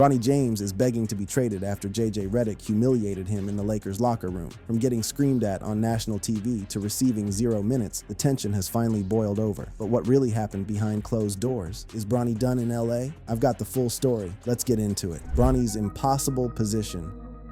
Bronny James is begging to be traded after J.J. Redick humiliated him in the Lakers' locker room. From getting screamed at on national TV to receiving 0 minutes, the tension has finally boiled over. But what really happened behind closed doors? Is Bronny done in LA? I've got the full story. Let's get into it. Bronny's impossible position.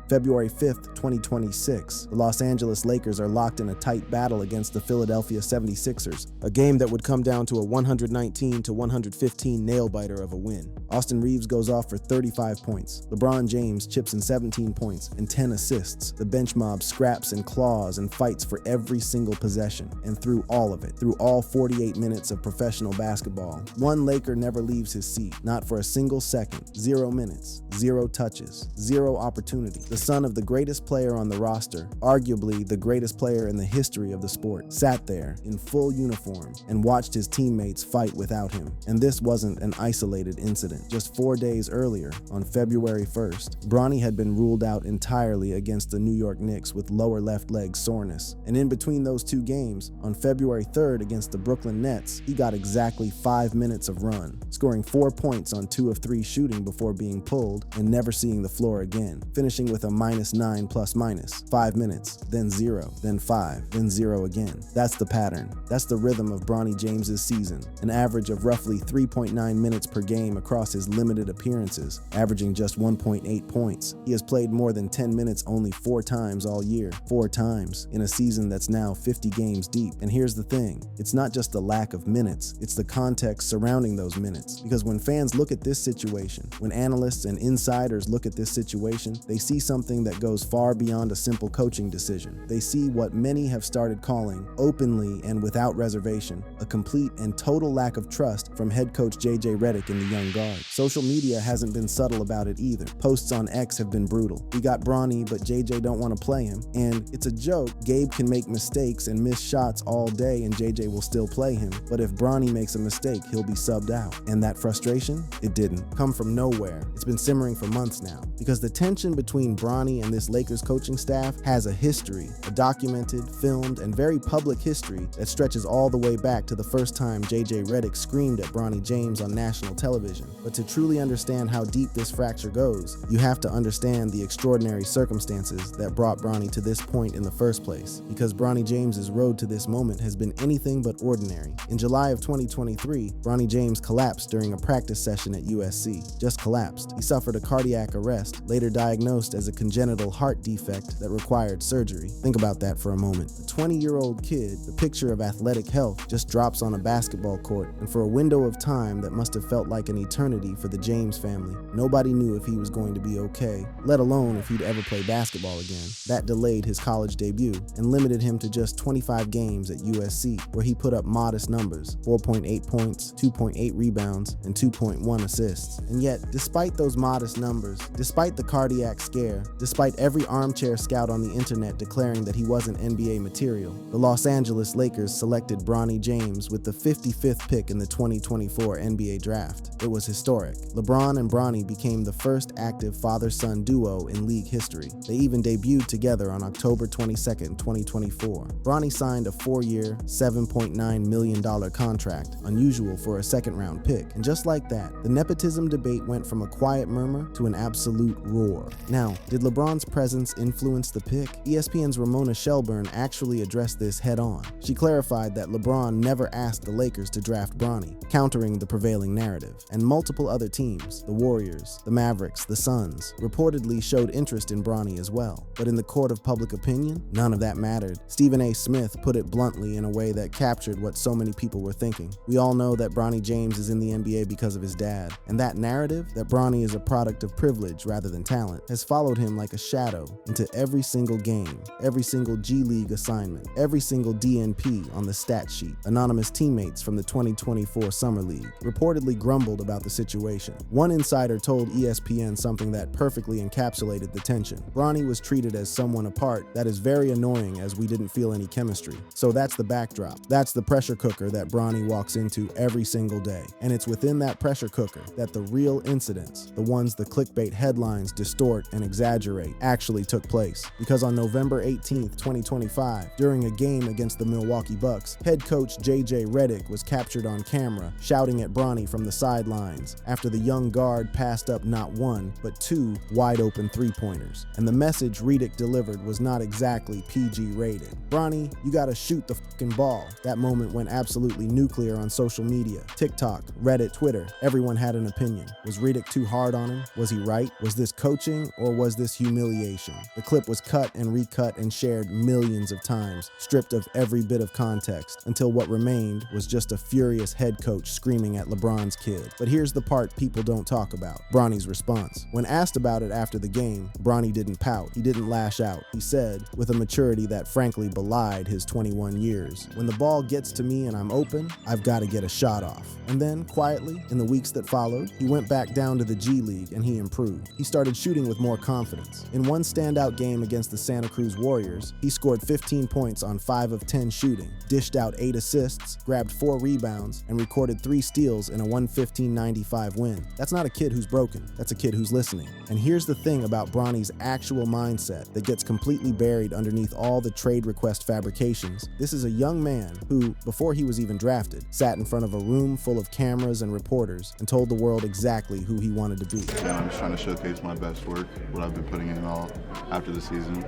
February 5th, 2026, the Los Angeles Lakers are locked in a tight battle against the Philadelphia 76ers, a game that would come down to a 119-115 nail-biter of a win. Austin Reeves goes off for 35 points. LeBron James chips in 17 points and 10 assists. The bench mob scraps and claws and fights for every single possession, and through all of it, through all 48 minutes of professional basketball, one Laker never leaves his seat, not for a single second. 0 minutes, 0 touches, 0 opportunity. The son of the greatest player on the roster, arguably the greatest player in the history of the sport, sat there in full uniform and watched his teammates fight without him. And this wasn't an isolated incident. Just 4 days earlier, on February 1st, Bronny had been ruled out entirely against the New York Knicks with lower left leg soreness. And in between those two games, on February 3rd against the Brooklyn Nets, he got exactly 5 minutes of run, scoring 4 points on 2 of 3 shooting before being pulled and never seeing the floor again, finishing with a -9 ±. 5 minutes, then 0, then 5, then 0 again. That's the pattern. That's the rhythm of Bronny James's season, an average of roughly 3.9 minutes per game across his limited appearances, averaging just 1.8 points. He has played more than 10 minutes only 4 times all year, 4 times, in a season that's now 50 games deep. And here's the thing, it's not just the lack of minutes, it's the context surrounding those minutes. Because when fans look at this situation, when analysts and insiders look at this situation, they see something that goes far beyond a simple coaching decision. They see what many have started calling, openly and without reservation, a complete and total lack of trust from head coach J.J. Redick in the young guard. Social media hasn't been subtle about it either. Posts on X have been brutal. We got Bronny, but JJ don't want to play him. And it's a joke, Gabe can make mistakes and miss shots all day and JJ will still play him. But if Bronny makes a mistake, he'll be subbed out. And that frustration? It didn't come from nowhere. It's been simmering for months now. Because the tension between Bronny and this Lakers coaching staff has a history, a documented, filmed, and very public history that stretches all the way back to the first time J.J. Redick screamed at Bronny James on national television. But to truly understand how deep this fracture goes, you have to understand the extraordinary circumstances that brought Bronny to this point in the first place. Because Bronny James's road to this moment has been anything but ordinary. In July of 2023, Bronny James collapsed during a practice session at USC. Just collapsed. He suffered a cardiac arrest, later diagnosed as a congenital heart defect that required surgery. Think about that for a moment. A 20-year-old kid, the picture of athletic health, just drops on a basketball court, and for a window of time that must have felt like an eternity for the James family, nobody knew if he was going to be okay, let alone if he'd ever play basketball again. That delayed his college debut and limited him to just 25 games at USC, where he put up modest numbers, 4.8 points, 2.8 rebounds, and 2.1 assists. And yet, despite those modest numbers, despite the cardiac scare, despite every armchair scout on the internet declaring that he wasn't NBA material, the Los Angeles Lakers selected Bronny James with the 55th pick in the 2024 NBA draft. It was historic. LeBron and Bronny became the first active father-son duo in league history. They even debuted together on October 22nd, 2024. Bronny signed a 4-year, $7.9 million contract, unusual for a second-round pick. And just like that, the nepotism debate went from a quiet murmur to an absolute roar. Now, did LeBron's presence influence the pick? ESPN's Ramona Shelburne actually addressed this head-on. She clarified that LeBron never asked the Lakers to draft Bronny, countering the prevailing narrative. And multiple other teams, the Warriors, the Mavericks, the Suns, reportedly showed interest in Bronny as well. But in the court of public opinion, none of that mattered. Stephen A. Smith put it bluntly in a way that captured what so many people were thinking. We all know that Bronny James is in the NBA because of his dad. And that narrative, that Bronny is a product of privilege rather than talent, has followed him like a shadow into every single game, every single G League assignment, every single DNP on the stat sheet. Anonymous teammates from the 2024 Summer League reportedly grumbled about the situation. One insider told ESPN something that perfectly encapsulated the tension. Bronny was treated as someone apart. That is very annoying, as we didn't feel any chemistry. So that's the backdrop. That's the pressure cooker that Bronny walks into every single day. And it's within that pressure cooker that the real incidents, the ones the clickbait headlines headlines distort and exaggerate actually took place. Because on November 18th, 2025, during a game against the Milwaukee Bucks, head coach JJ Redick was captured on camera shouting at Bronny from the sidelines after the young guard passed up not one, but two wide-open three-pointers. And the message Redick delivered was not exactly PG rated. "Bronny, you gotta shoot the fucking ball." That moment went absolutely nuclear on social media. TikTok, Reddit, Twitter, everyone had an opinion. Was Redick too hard on him? Was he right? Was this coaching or was this humiliation? The clip was cut and recut and shared millions of times, stripped of every bit of context, until what remained was just a furious head coach screaming at LeBron's kid. But here's the part people don't talk about: Bronny's response. When asked about it after the game, Bronny didn't pout. He didn't lash out. He said, with a maturity that frankly belied his 21 years, "When the ball gets to me and I'm open, I've got to get a shot off." And then, quietly, in the weeks that followed, he went back down to the G League and he improved. He started shooting with more confidence. In one standout game against the Santa Cruz Warriors, he scored 15 points on 5 of 10 shooting, dished out 8 assists, grabbed 4 rebounds, and recorded 3 steals in a 115-95 win. That's not a kid who's broken. That's a kid who's listening. And here's the thing about Bronny's actual mindset that gets completely buried underneath all the trade request fabrications. This is a young man who, before he was even drafted, sat in front of a room full of cameras and reporters and told the world exactly who he wanted to be. I'm just trying to showcase my best work, what I've been putting in all after the season,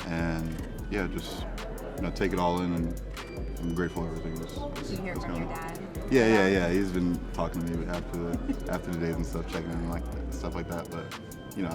and yeah, just take it all in, and I'm grateful everything is Did you hear from your dad? Yeah. He's been talking to me after the days and stuff, checking in stuff like that, but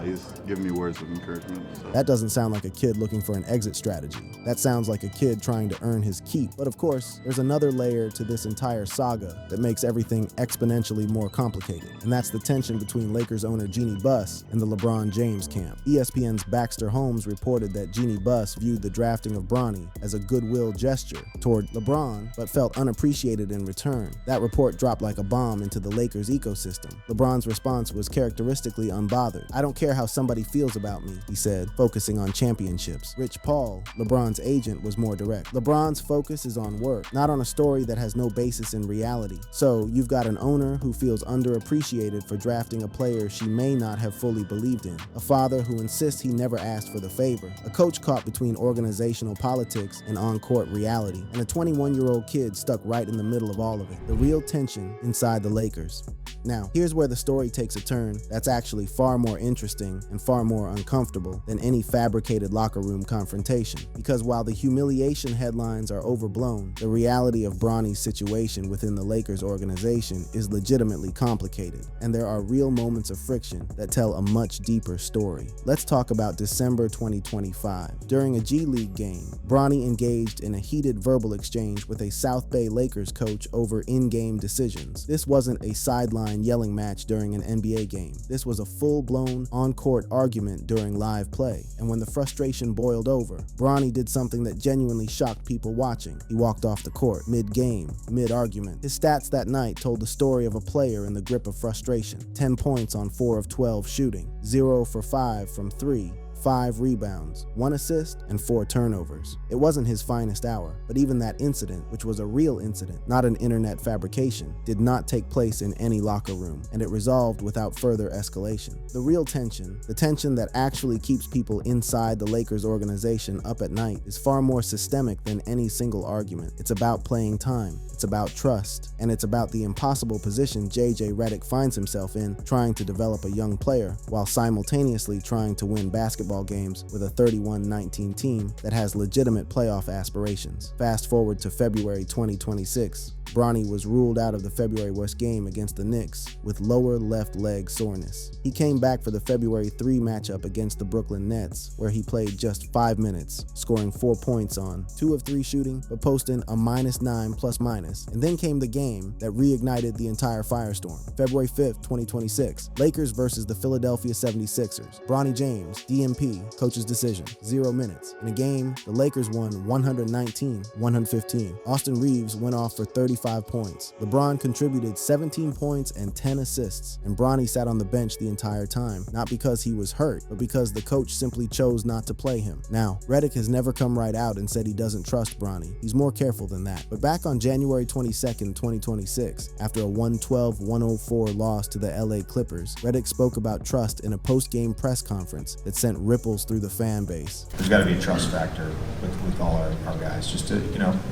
he's giving me words of encouragement. So. That doesn't sound like a kid looking for an exit strategy. That sounds like a kid trying to earn his keep. But of course, there's another layer to this entire saga that makes everything exponentially more complicated. And that's the tension between Lakers owner Jeanie Buss and the LeBron James camp. ESPN's Baxter Holmes reported that Jeanie Buss viewed the drafting of Bronny as a goodwill gesture toward LeBron, but felt unappreciated in return. That report dropped like a bomb into the Lakers ecosystem. LeBron's response was characteristically unbothered. "I don't care how somebody feels about me," he said, focusing on championships. Rich Paul, LeBron's agent, was more direct. "LeBron's focus is on work, not on a story that has no basis in reality. So you've got an owner who feels underappreciated for drafting a player she may not have fully believed in, a father who insists he never asked for the favor, a coach caught between organizational politics and on-court reality, and a 21-year-old kid stuck right in the middle of all of it. The real tension inside the Lakers." Now, here's where the story takes a turn that's actually far more interesting and far more uncomfortable than any fabricated locker room confrontation. Because while the humiliation headlines are overblown, the reality of Bronny's situation within the Lakers organization is legitimately complicated, and there are real moments of friction that tell a much deeper story. Let's talk about December 2025. During a G League game, Bronny engaged in a heated verbal exchange with a South Bay Lakers coach over in-game decisions. This wasn't a sideline yelling match during an NBA game. This was a full-blown on-court argument during live play. And when the frustration boiled over, Bronny did something that genuinely shocked people watching. He walked off the court, mid-game, mid-argument. His stats that night told the story of a player in the grip of frustration. 10 points on 4 of 12 shooting, 0 for 5 from 3, 5 rebounds, 1 assist, and 4 turnovers. It wasn't his finest hour, but even that incident, which was a real incident, not an internet fabrication, did not take place in any locker room, and it resolved without further escalation. The real tension, the tension that actually keeps people inside the Lakers organization up at night, is far more systemic than any single argument. It's about playing time, it's about trust, and it's about the impossible position JJ Redick finds himself in, trying to develop a young player while simultaneously trying to win basketball games with a 31-19 team that has legitimate playoff aspirations. Fast forward to February 2026. Bronny was ruled out of the February West game against the Knicks with lower left leg soreness. He came back for the February 3 matchup against the Brooklyn Nets, where he played just 5 minutes, scoring 4 points on 2 of 3 shooting, but posting a -9 ±. And then came the game that reignited the entire firestorm. February 5th, 2026, Lakers versus the Philadelphia 76ers. Bronny James, DMP MP, coach's decision, 0 minutes. In a game, the Lakers won 119-115. Austin Reeves went off for 35 points. LeBron contributed 17 points and 10 assists, and Bronny sat on the bench the entire time, not because he was hurt, but because the coach simply chose not to play him. Now, Redick has never come right out and said he doesn't trust Bronny. He's more careful than that. But back on January 22nd, 2026, after a 112-104 loss to the LA Clippers, Redick spoke about trust in a post-game press conference that sent ripples through the fan base. There's got to be a trust factor with all our guys, just to,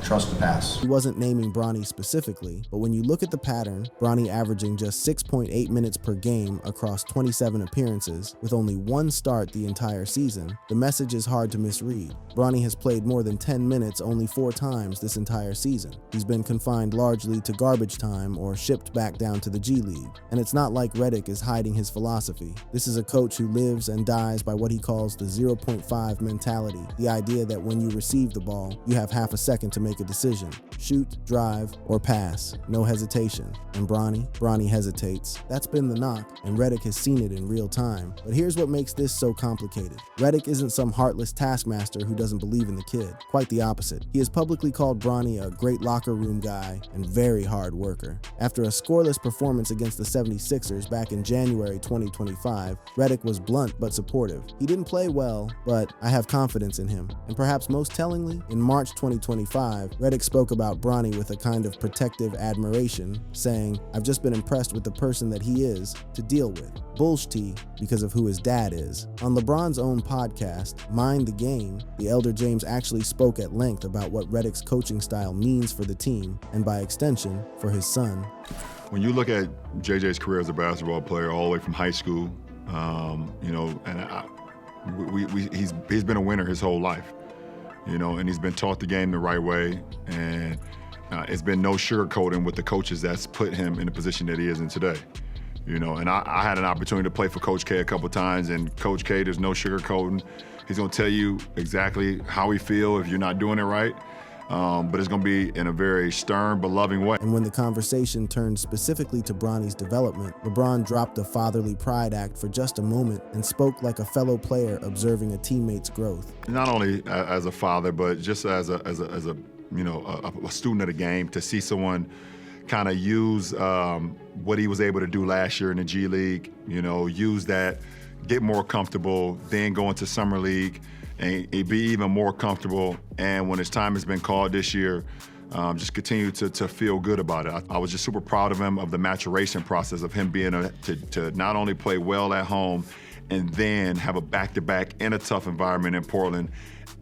trust the pass. He wasn't naming Bronny specifically, but when you look at the pattern, Bronny averaging just 6.8 minutes per game across 27 appearances, with only one start the entire season, the message is hard to misread. Bronny has played more than 10 minutes only 4 times this entire season. He's been confined largely to garbage time or shipped back down to the G League. And it's not like Redick is hiding his philosophy. This is a coach who lives and dies by what he calls the 0.5 mentality, the idea that when you receive the ball, you have half a second to make a decision. Shoot, drive, or pass. No hesitation. And Bronny hesitates. That's been the knock, and Redick has seen it in real time. But here's what makes this so complicated. Redick isn't some heartless taskmaster who doesn't believe in the kid. Quite the opposite. He has publicly called Bronny a great locker room guy and very hard worker. After a scoreless performance against the 76ers back in January 2025, Redick was blunt but supportive. He didn't play well, but I have confidence in him. And perhaps most tellingly, in March 2025, Redick spoke about Bronny with a kind of protective admiration, saying, "I've just been impressed with the person that he is to deal with. Bullshit because of who his dad is." On LeBron's own podcast, Mind the Game, the elder James actually spoke at length about what Redick's coaching style means for the team, and by extension, for his son. When you look at JJ's career as a basketball player, all the way from high school, he's been a winner his whole life, and he's been taught the game the right way, and it's been no sugarcoating with the coaches that's put him in the position that he is in today. And I had an opportunity to play for Coach K a couple times, and Coach K, there's no sugarcoating. He's gonna tell you exactly how he feels if you're not doing it right. But it's going to be in a very stern but loving way. And when the conversation turned specifically to Bronny's development, LeBron dropped a fatherly pride act for just a moment and spoke like a fellow player observing a teammate's growth. Not only as a father, but just as a student of the game, to see someone kind of use what he was able to do last year in the G League, use that, get more comfortable, then go into Summer League, and be even more comfortable. And when his time has been called this year, just continue to feel good about it. I was just super proud of him, of the maturation process of him being to not only play well at home and then have a back-to-back in a tough environment in Portland,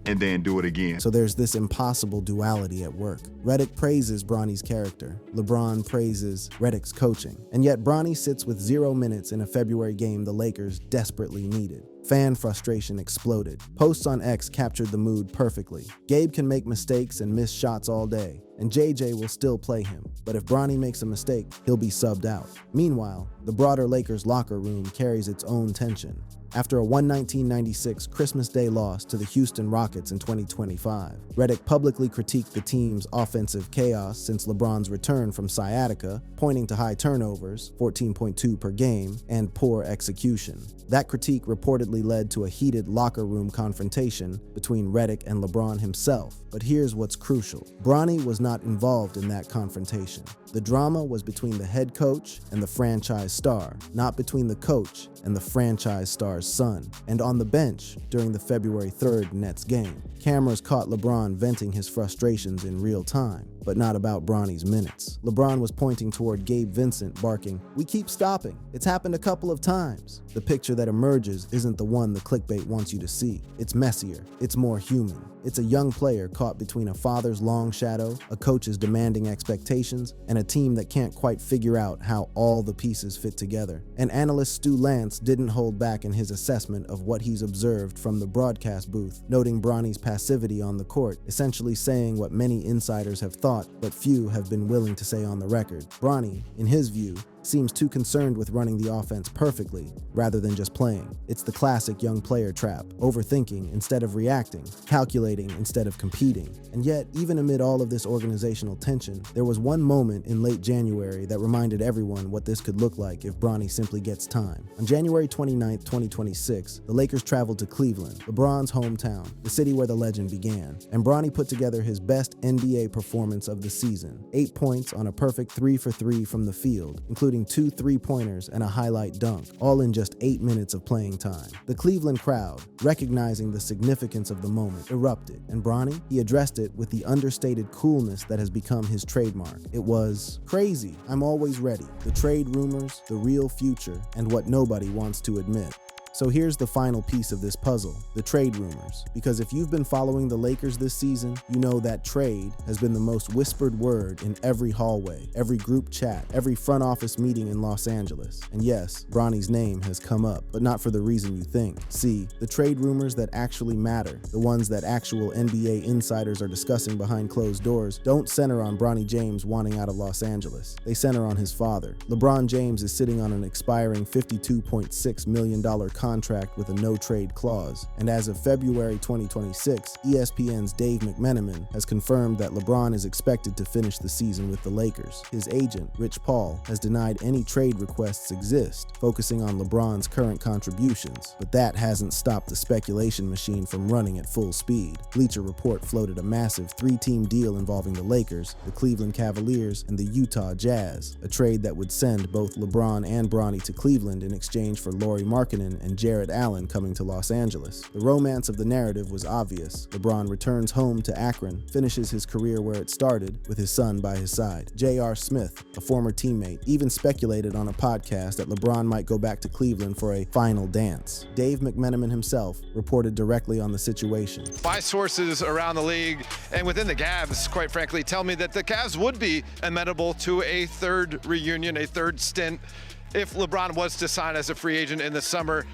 and then do it again. So there's this impossible duality at work. Redick praises Bronny's character. LeBron praises Redick's coaching. And yet Bronny sits with 0 minutes in a February game the Lakers desperately needed. Fan frustration exploded. Posts on X captured the mood perfectly. Gabe can make mistakes and miss shots all day, and JJ will still play him. But if Bronny makes a mistake, he'll be subbed out. Meanwhile, the broader Lakers locker room carries its own tension. After a 119-96 Christmas Day loss to the Houston Rockets in 2025, Redick publicly critiqued the team's offensive chaos since LeBron's return from sciatica, pointing to high turnovers, 14.2 per game, and poor execution. That critique reportedly led to a heated locker room confrontation between Redick and LeBron himself. But here's what's crucial. Bronny was not involved in that confrontation. The drama was between the head coach and the franchise star, not between the coach and the franchise star's son. And on the bench during the February 3rd Nets game, cameras caught LeBron venting his frustrations in real time, but not about Bronny's minutes. LeBron was pointing toward Gabe Vincent, barking, "We keep stopping. It's happened a couple of times." The picture that emerges isn't the one the clickbait wants you to see. It's messier. It's more human. It's a young player caught between a father's long shadow, a coach's demanding expectations, and a team that can't quite figure out how all the pieces fit together. And analyst Stu Lance didn't hold back in his assessment of what he's observed from the broadcast booth, noting Bronny's passivity on the court, essentially saying what many insiders have thought, but few have been willing to say on the record. Bronny, in his view, seems too concerned with running the offense perfectly rather than just playing. It's the classic young player trap, overthinking instead of reacting, calculating instead of competing. And yet, even amid all of this organizational tension, there was one moment in late January that reminded everyone what this could look like if Bronny simply gets time. On January 29, 2026, the Lakers traveled to Cleveland, LeBron's hometown, the city where the legend began, and Bronny put together his best NBA performance of the season. 8 points on a perfect 3 for 3 from the field, including 2 3-pointers and a highlight dunk, all in just 8 minutes of playing time. The Cleveland crowd, recognizing the significance of the moment, erupted, and Bronny, he addressed it with the understated coolness that has become his trademark. It was crazy. I'm always ready. The trade rumors, the real future, and what nobody wants to admit. So here's the final piece of this puzzle, the trade rumors. Because if you've been following the Lakers this season, you know that trade has been the most whispered word in every hallway, every group chat, every front office meeting in Los Angeles. And yes, Bronny's name has come up, but not for the reason you think. See, the trade rumors that actually matter, the ones that actual NBA insiders are discussing behind closed doors, don't center on Bronny James wanting out of Los Angeles. They center on his father. LeBron James is sitting on an expiring $52.6 million contract with a no-trade clause, and as of February 2026, ESPN's Dave McMenamin has confirmed that LeBron is expected to finish the season with the Lakers. His agent, Rich Paul, has denied any trade requests exist, focusing on LeBron's current contributions, but that hasn't stopped the speculation machine from running at full speed. Bleacher Report floated a massive 3-team deal involving the Lakers, the Cleveland Cavaliers, and the Utah Jazz, a trade that would send both LeBron and Bronny to Cleveland in exchange for Lauri Markkanen and Jared Allen coming to Los Angeles. The romance of the narrative was obvious. LeBron returns home to Akron, finishes his career where it started, with his son by his side. J.R. Smith, a former teammate, even speculated on a podcast that LeBron might go back to Cleveland for a final dance. Dave McMenamin himself reported directly on the situation. My sources around the league and within the Cavs, quite frankly, tell me that the Cavs would be amenable to a third reunion, a third stint, if LeBron was to sign as a free agent in the summer.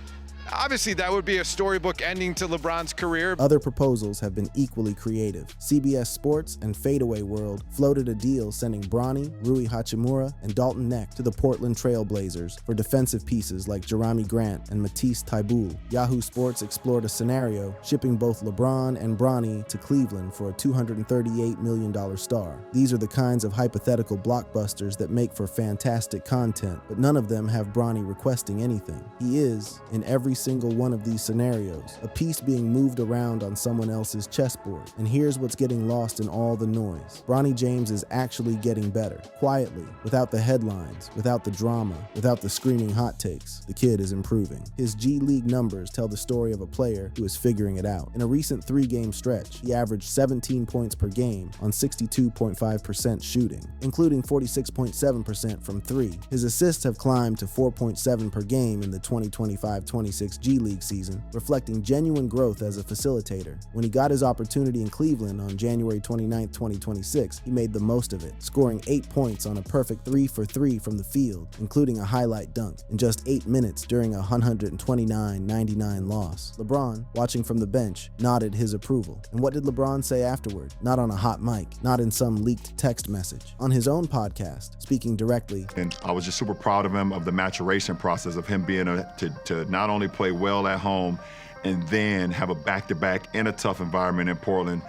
Obviously, that would be a storybook ending to LeBron's career. Other proposals have been equally creative. CBS Sports and Fadeaway World floated a deal sending Bronny, Rui Hachimura, and Dalton Neck to the Portland Trail Blazers for defensive pieces like Jerami Grant and Matisse Thybulle. Yahoo Sports explored a scenario shipping both LeBron and Bronny to Cleveland for a $238 million star. These are the kinds of hypothetical blockbusters that make for fantastic content, but none of them have Bronny requesting anything. He is, in every single one of these scenarios, a piece being moved around on someone else's chessboard. And here's what's getting lost in all the noise. Bronny James is actually getting better, quietly, without the headlines, without the drama, without the screaming hot takes. The kid is improving. His G League numbers tell the story of a player who is figuring it out. In a recent 3-game stretch, he averaged 17 points per game on 62.5% shooting, including 46.7% from 3. His assists have climbed to 4.7 per game in the 2025-26 G League season, reflecting genuine growth as a facilitator. When he got his opportunity in Cleveland on January 29, 2026, he made the most of it, scoring 8 points on a perfect 3 for 3 from the field, including a highlight dunk, in just 8 minutes during a 129-99 loss. LeBron, watching from the bench, nodded his approval. And what did LeBron say afterward? Not on a hot mic, not in some leaked text message. On his own podcast, speaking directly. And I was just super proud of him, of the maturation process of him being to not only play well at home and then have a back-to-back in a tough environment in Portland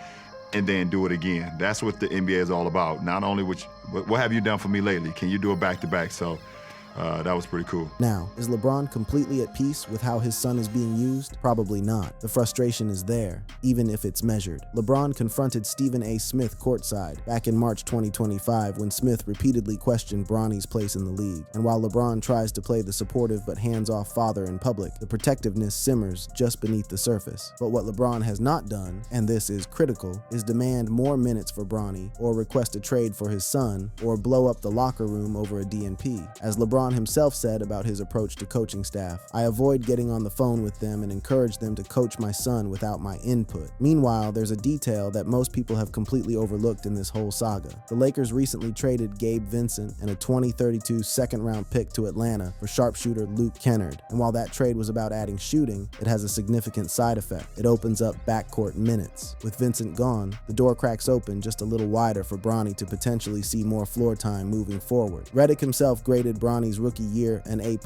and then do it again. That's what the NBA is all about. Not only what have you done for me lately? Can you do a back-to-back? So that was pretty cool. Now, is LeBron completely at peace with how his son is being used? Probably not. The frustration is there, even if it's measured. LeBron confronted Stephen A. Smith courtside back in March 2025 when Smith repeatedly questioned Bronny's place in the league. And while LeBron tries to play the supportive but hands-off father in public, the protectiveness simmers just beneath the surface. But what LeBron has not done, and this is critical, is demand more minutes for Bronny, or request a trade for his son, or blow up the locker room over a DNP. As LeBron himself said about his approach to coaching staff, "I avoid getting on the phone with them and encourage them to coach my son without my input." Meanwhile, there's a detail that most people have completely overlooked in this whole saga. The Lakers recently traded Gabe Vincent and a 2032 second-round pick to Atlanta for sharpshooter Luke Kennard. And while that trade was about adding shooting, it has a significant side effect. It opens up backcourt minutes. With Vincent gone, the door cracks open just a little wider for Bronny to potentially see more floor time moving forward. Redick himself graded Bronny's Bronny's rookie year an A+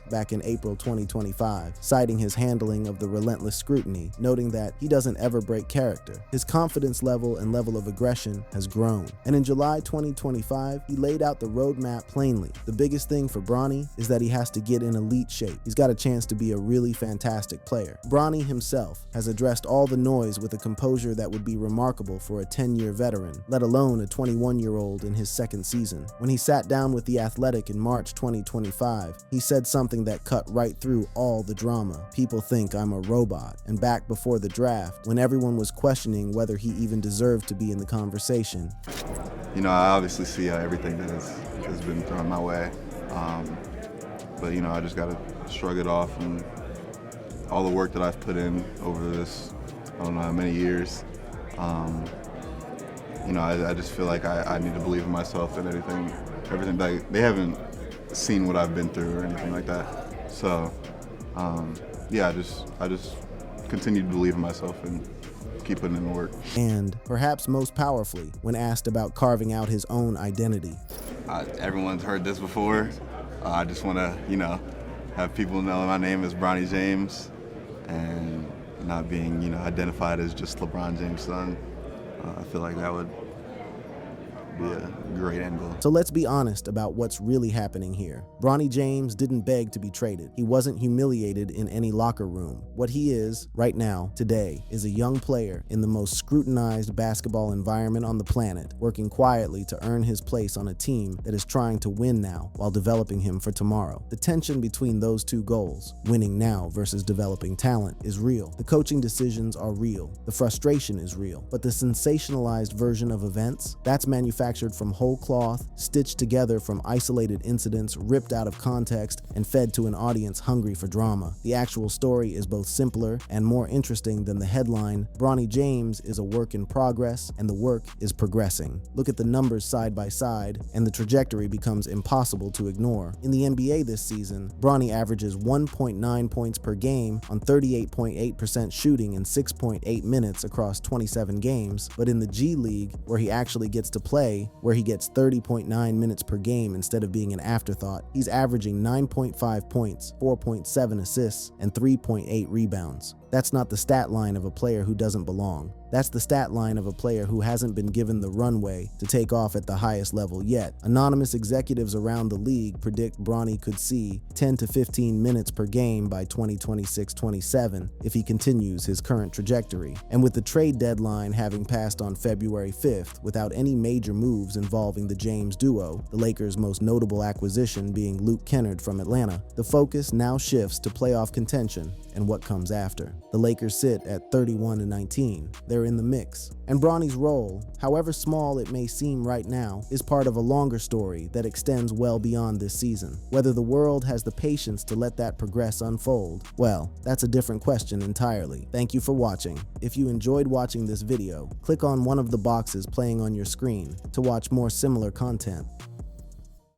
back in April 2025, citing his handling of the relentless scrutiny, noting that he doesn't ever break character. His confidence level and level of aggression has grown. And in July 2025, he laid out the roadmap plainly. The biggest thing for Bronny is that he has to get in elite shape. He's got a chance to be a really fantastic player. Bronny himself has addressed all the noise with a composure that would be remarkable for a 10-year veteran, let alone a 21-year-old in his second season. When he sat down with The Athletic in March 2025, he said something that cut right through all the drama. "People think I'm a robot." And back before the draft, when everyone was questioning whether he even deserved to be in the conversation. You know, I obviously see everything that has been thrown my way. But, you know, I just got to shrug it off, and all the work that I've put in over this, I don't know how many years, you know, I just feel like I need to believe in myself and everything. They haven't seen what I've been through or anything like that. So, yeah, I just continue to believe in myself and keep putting in the work. And, perhaps most powerfully, when asked about carving out his own identity. Everyone's heard this before. I just want to, you know, have people know my name is Bronny James, and not being, you know, identified as just LeBron James' son. I feel like that would be a great end goal. So let's be honest about what's really happening here. Bronny James didn't beg to be traded. He wasn't humiliated in any locker room. What he is, right now, today, is a young player in the most scrutinized basketball environment on the planet, working quietly to earn his place on a team that is trying to win now while developing him for tomorrow. The tension between those two goals, winning now versus developing talent, is real. The coaching decisions are real. The frustration is real. But the sensationalized version of events, that's manufactured from whole cloth, stitched together from isolated incidents, ripped out of context, and fed to an audience hungry for drama. The actual story is both simpler and more interesting than the headline. Bronny James is a work in progress, and the work is progressing. Look at the numbers side by side, and the trajectory becomes impossible to ignore. In the NBA this season, Bronny averages 1.9 points per game on 38.8% shooting in 6.8 minutes across 27 games, but in the G League, where he actually gets to play, where he gets 30.9 minutes per game instead of being an afterthought, he's averaging 9.5 points, 4.7 assists, and 3.8 rebounds. That's not the stat line of a player who doesn't belong. That's the stat line of a player who hasn't been given the runway to take off at the highest level yet. Anonymous executives around the league predict Bronny could see 10 to 15 minutes per game by 2026-27 if he continues his current trajectory. And with the trade deadline having passed on February 5th without any major moves involving the James duo, the Lakers' most notable acquisition being Luke Kennard from Atlanta, the focus now shifts to playoff contention and what comes after. The Lakers sit at 31-19. They're in the mix. And Bronny's role, however small it may seem right now, is part of a longer story that extends well beyond this season. Whether the world has the patience to let that progress unfold, well, that's a different question entirely. Thank you for watching. If you enjoyed watching this video, click on one of the boxes playing on your screen to watch more similar content.